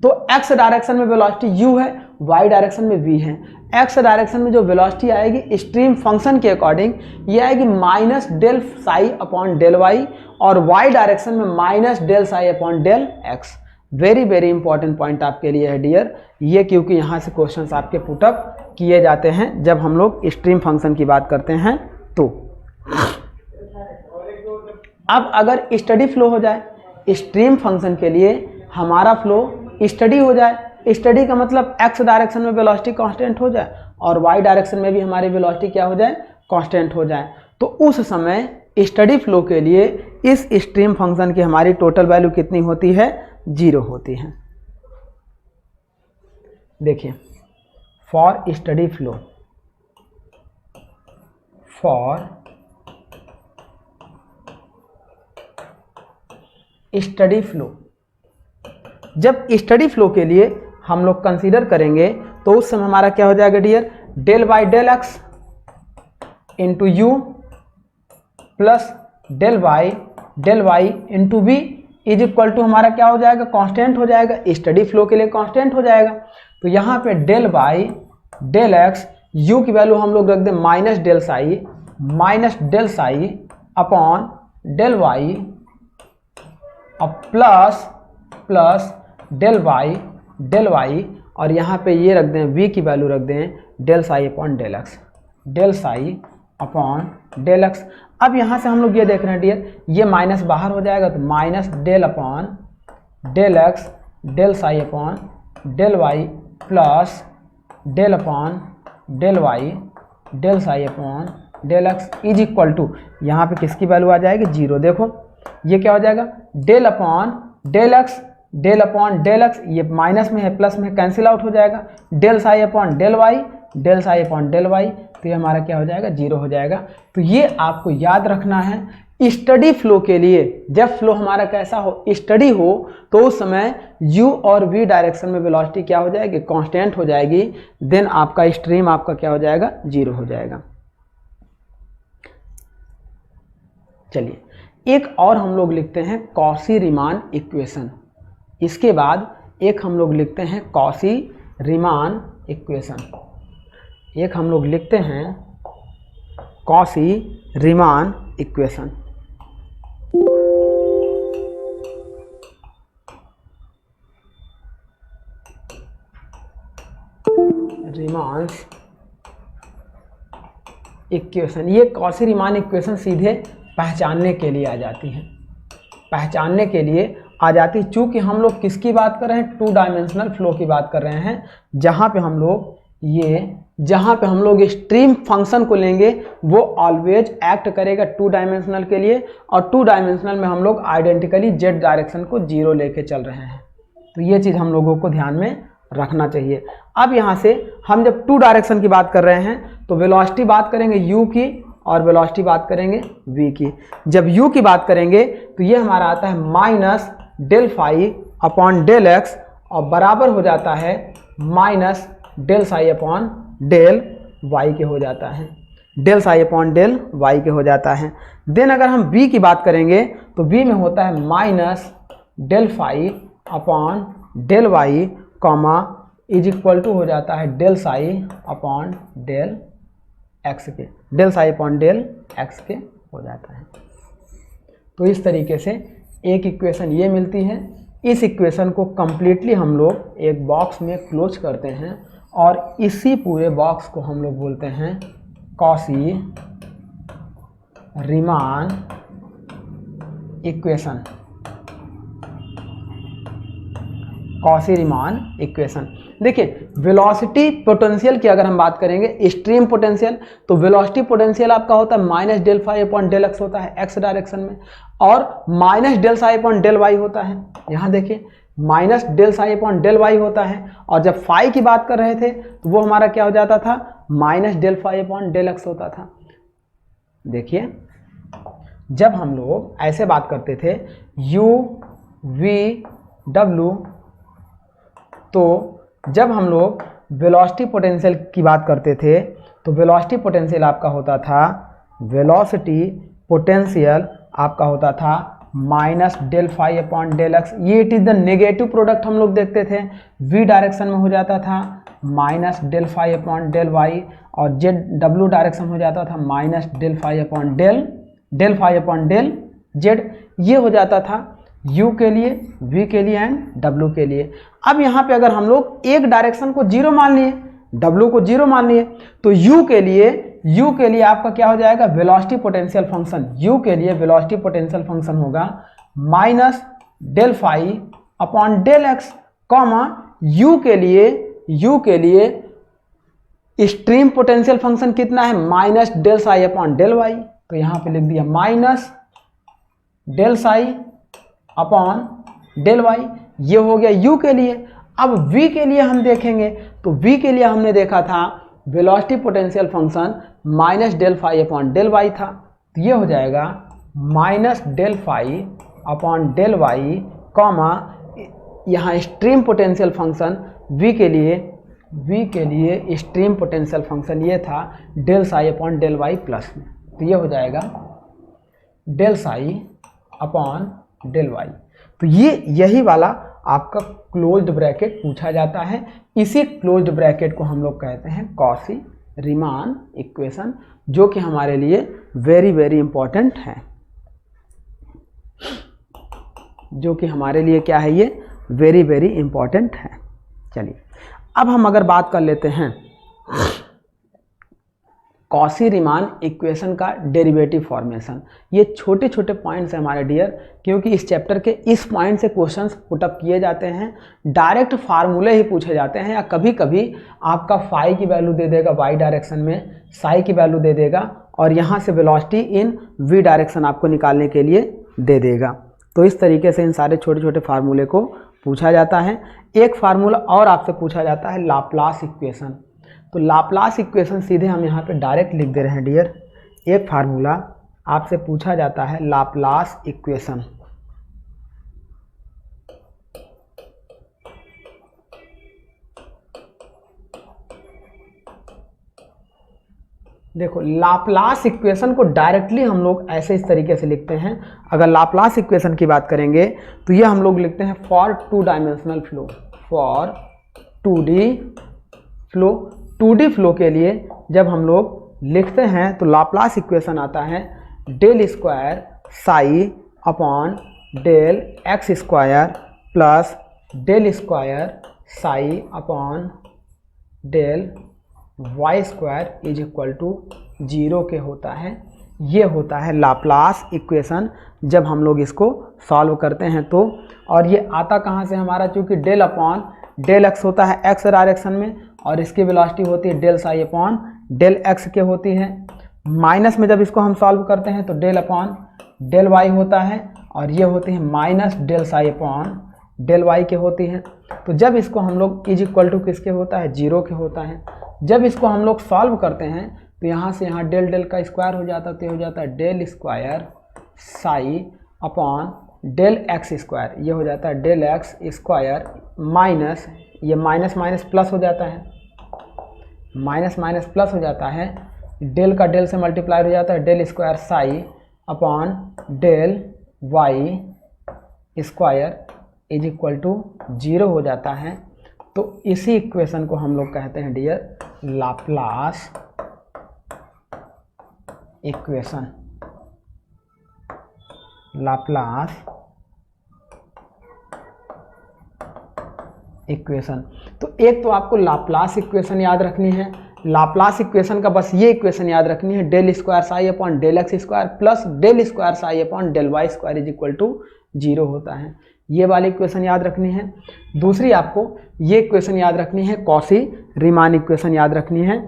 तो एक्स डायरेक्शन में वेलोसिटी u है, वाई डायरेक्शन में v है। एक्स डायरेक्शन में जो वेलोसिटी आएगी स्ट्रीम फंक्शन के अकॉर्डिंग ये आएगी minus del psi upon del y, और वाई डायरेक्शन में minus del psi upon del x. Very very important point आपके लिए है डियर ये, क्योंकि यहाँ से क्वेश्चंस आपके पुटअप किए जाते हैं जब हम लोग स्ट्रीम फंक्शन की बात करते हैं। तो अब अगर स्टडी फ्लो हो जाए, स्ट्रीम फंक्शन के लिए हमारा फ्लो स्टडी हो जाए, स्टडी का मतलब एक्स डायरेक्शन में वेलोसिटी कांस्टेंट हो जाए और वाई डायरेक्शन में भी हमारी वेलोसिटी क्या हो जाए, कांस्टेंट हो जाए, तो उस समय स्टडी फ्लो के लिए इस स्ट्रीम फंक्शन की हमारी टोटल वैल्यू कितनी होती है, जीरो होती है। देखिए for steady flow, for steady flow, जब स्टडी फ्लो के लिए हम लोग कंसीडर करेंगे तो उस समय हमारा क्या हो जाएगा dear, del by del x into u plus del y into v is equal to हमारा क्या हो जाएगा, कांस्टेंट हो जाएगा, स्टडी फ्लो के लिए कांस्टेंट हो जाएगा। तो यहाँ पे del by del x, u की वैल्यू हम लोग रख दें minus del psi upon del y और प्लस डेल वाई और यहाँ पे ये रख दें v की वैल्यू रख दें del psi upon del x. अब यहाँ से हम लोग ये देख रहे हैं डियर, ये माइनस बाहर हो जाएगा तो minus del upon del x del psi upon del y plus del upon del y del psi upon del x is equal to, यहाँ पे किसकी वैल्यू आ जाएगी, जीरो। देखो ये क्या हो जाएगा, del upon del x, del upon del x, ये माइनस में है प्लस में कैंसिल आउट हो जाएगा, del psi upon del y, del psi upon del y, तो ये हमारा क्या हो जाएगा, 0 हो जाएगा। तो ये आपको याद रखना है स्टडी फ्लो के लिए। जब फ्लो हमारा कैसा हो, स्टडी हो, तो उस समय u और v डायरेक्शन में वेलोसिटी क्या हो जाएगी, कांस्टेंट हो जाएगी, देन आपका स्ट्रीम आपका क्या हो जाएगा, 0 हो जाएगा। चलिए एक और हम लोग लिखते हैं कॉशी रीमान इक्वेशन। इसके बाद एक हम लोग लिखते हैं कॉशी रीमान इक्वेशन, एक हम लोग लिखते हैं Cauchy Riemann equation. Riemann equation, ये कॉशी रीमान इक्वेशन सीधे पहचानने के लिए आ जाती है, पहचानने के लिए आ जाती, चूँकि हम लोग किसकी बात कर रहे हैं, 2 डायमेंशनल फ्लो की बात कर रहे हैं, जहाँ पे हम लोग जहाँ पे हम लोग स्ट्रीम फंक्शन को लेंगे वो ऑलवेज एक्ट करेगा 2 डायमेंशनल के लिए, और 2 डायमेंशनल में हम लोग आइडेंटिकली जेड डायरेक्शन को 0 लेके चल रहे हैं। तो ये चीज़ हम लोगों को ध्यान में रखना चाहिए। अब यहाँ से हम जब 2 डायरेक्शन की बात कर रहे हैं तो वेलोसिटी बात करेंगे u की और वेलोसिटी बात करेंगे v की। जब u की बात करेंगे तो ये हमारा आता है minus del phi upon del x, और बराबर हो जाता है minus del psi upon del y के हो जाता है, del psi upon del y के हो जाता है। देन अगर हम v की बात करेंगे तो v में होता है minus del phi upon del y comma is equal to हो जाता है del psi upon del x के, del psi upon del x के हो जाता है। तो इस तरीके से एक इक्वेशन ये मिलती है। इस इक्वेशन को कंप्लीटली हम लोग एक बॉक्स में क्लोज करते हैं और इसी पूरे बॉक्स को हम लोग बोलते हैं Cauchy Riemann equation, Cauchy Riemann equation. देखिए वेलोसिटी पोटेंशियल की अगर हम बात करेंगे, स्ट्रीम पोटेंशियल, तो वेलोसिटी पोटेंशियल आपका होता है minus del phi upon del x होता है एक्स डायरेक्शन में, और minus del psi upon del y होता है। यहाँ देखिए minus del psi upon del y होता है, और जब फाई की बात कर रहे थे तो वो हमारा क्या हो जाता था, minus del phi upon del x होता था। देखिए जब हम लोग ऐसे बात करते थे u v w, तो जब हम लोग वेलोसिटी पोटेंशियल की बात करते थे तो वेलोसिटी पोटेंशियल आपका होता था, वेलोसिटी पोटेंशियल आपका होता था minus del phi upon del x. ये it is the negative product हम लोग देखते थे, v डायरेक्शन में हो जाता था minus del phi upon del y, और जेड डब्ल्यू डायरेक्शन हो जाता था minus del phi upon del phi upon del Z. ये हो जाता था u के लिए, v के लिए एंड w के लिए। अब यहाँ पे अगर हम लोग एक डायरेक्शन को 0 मान लिए, w को 0 मान लिए, तो u के लिए आपका क्या हो जाएगा, वेलोसिटी पोटेंशियल फंक्शन, u के लिए वेलोसिटी पोटेंशियल फंक्शन होगा minus del phi upon del x, comma u के लिए स्ट्रीम पोटेंशियल फंक्शन कितना है, minus del psi upon del y. तो यहाँ पे लिख दिया minus del psi upon del Y, ये हो गया u के लिए। अब v के लिए हम देखेंगे तो v के लिए हमने देखा था velocity potential function minus del phi upon del y था, तो ये हो जाएगा minus del phi upon del y, comma यहाँ स्ट्रीम पोटेंशियल फंक्शन v के लिए स्ट्रीम पोटेंशियल फंक्शन ये था del psi upon del y plus में, तो ये हो जाएगा del psi upon del y. तो यही वाला आपका क्लोज्ड ब्रैकेट पूछा जाता है। इसी क्लोज्ड ब्रैकेट को हम लोग कहते हैं कॉशी रीमान इक्वेशन, जो कि हमारे लिए वेरी वेरी इंपॉर्टेंट है, जो कि हमारे लिए क्या है, ये वेरी वेरी इंपॉर्टेंट है। चलिए अब हम अगर बात कर लेते हैं कॉशी रीमान इक्वेशन का डेरिवेटिव फॉर्मेशन। ये छोटे छोटे पॉइंट्स हैं हमारे डियर, क्योंकि इस चैप्टर के इस पॉइंट से क्वेश्चंस पुटअप किए जाते हैं, डायरेक्ट फार्मूले ही पूछे जाते हैं, या कभी कभी आपका फाई की वैल्यू दे देगा वाई डायरेक्शन में, साई की वैल्यू दे देगा, और यहाँ से वेलोसिटी इन v डायरेक्शन आपको निकालने के लिए दे देगा। तो इस तरीके से इन सारे छोटे छोटे फार्मूले को पूछा जाता है। एक फार्मूला और आपसे पूछा जाता है लाप्लास इक्वेशन। तो लाप्लास इक्वेशन सीधे हम यहाँ पे डायरेक्ट लिख दे रहे हैं डियर। एक फार्मूला आपसे पूछा जाता है लाप्लास इक्वेशन। देखो लाप्लास इक्वेशन को डायरेक्टली हम लोग ऐसे इस तरीके से लिखते हैं। अगर लाप्लास इक्वेशन की बात करेंगे तो ये हम लोग लिखते हैं for to dimensional flow. For 2D flow, 2D flow के लिए जब हम लोग लिखते हैं तो लाप्लास इक्वेशन आता है del square psi upon del x square plus del square psi upon del y square is equal to 0 के होता है। ये होता है लाप्लास इक्वेशन जब हम लोग इसको सॉल्व करते हैं तो। और ये आता कहाँ से हमारा, चूँकि डेल अपॉन डेल एक्स होता है एक्स डायरेक्शन में और इसकी वेलोसिटी होती है del psi upon del x के होती है। माइनस में जब इसको हम सॉल्व करते हैं तो डेल अपॉन डेल वाई होता है और ये होती है minus del psi upon del y के होती है। तो जब इसको हम लोग इज इक्वल टू किसके होता है, 0 के होता है। जब इसको हम लोग सॉल्व करते हैं तो यहाँ से यहाँ डेल डेल का स्क्वायर हो जाता है, तो हो जाता है del square psi upon del x square. ये हो जाता है डेल एक्स स्क्वायर माइनस ये माइनस माइनस प्लस हो जाता है, माइनस माइनस प्लस हो जाता है, डेल का डेल से मल्टीप्लाई हो जाता है del square psi upon del y square is equal to 0 हो जाता है। तो इसी इक्वेशन को हम लोग कहते हैं dear Laplace equation. Laplace equation. तो एक तो आपको लाप्लास इक्वेशन याद रखनी है। लाप्लास इक्वेशन का बस ये इक्वेशन याद रखनी है, del square psi upon del x square plus del square psi upon del y square is equal to 0 होता है। ये वाली इक्वेशन याद रखनी है। दूसरी आपको ये इक्वेशन याद रखनी है, कॉशी रीमान इक्वेशन याद रखनी है।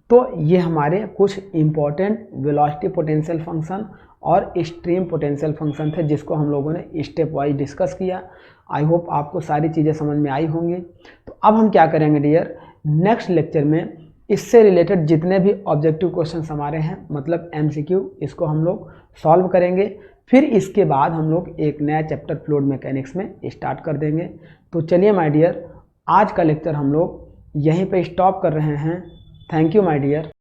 तो ये हमारे कुछ इंपॉर्टेंट वेलोसिटी पोटेंशियल फंक्शन और एक्सट्रीम पोटेंशियल फंक्शन थे जिसको हम लोगों ने स्टेप वाइज डिस्कस किया। आई होप आपको सारी चीज़ें समझ में आई होंगी। तो अब हम क्या करेंगे डियर, नेक्स्ट लेक्चर में इससे रिलेटेड जितने भी ऑब्जेक्टिव क्वेश्चंस हमारे हैं मतलब MCQ, इसको हम लोग सॉल्व करेंगे। फिर इसके बाद हम लोग एक नया चैप्टर फ्लूइड मैकेनिक्स में स्टार्ट कर देंगे। तो चलिए माय डियर, आज का लेक्चर हम लोग यहीं पे स्टॉप कर रहे हैं। Thank you my dear.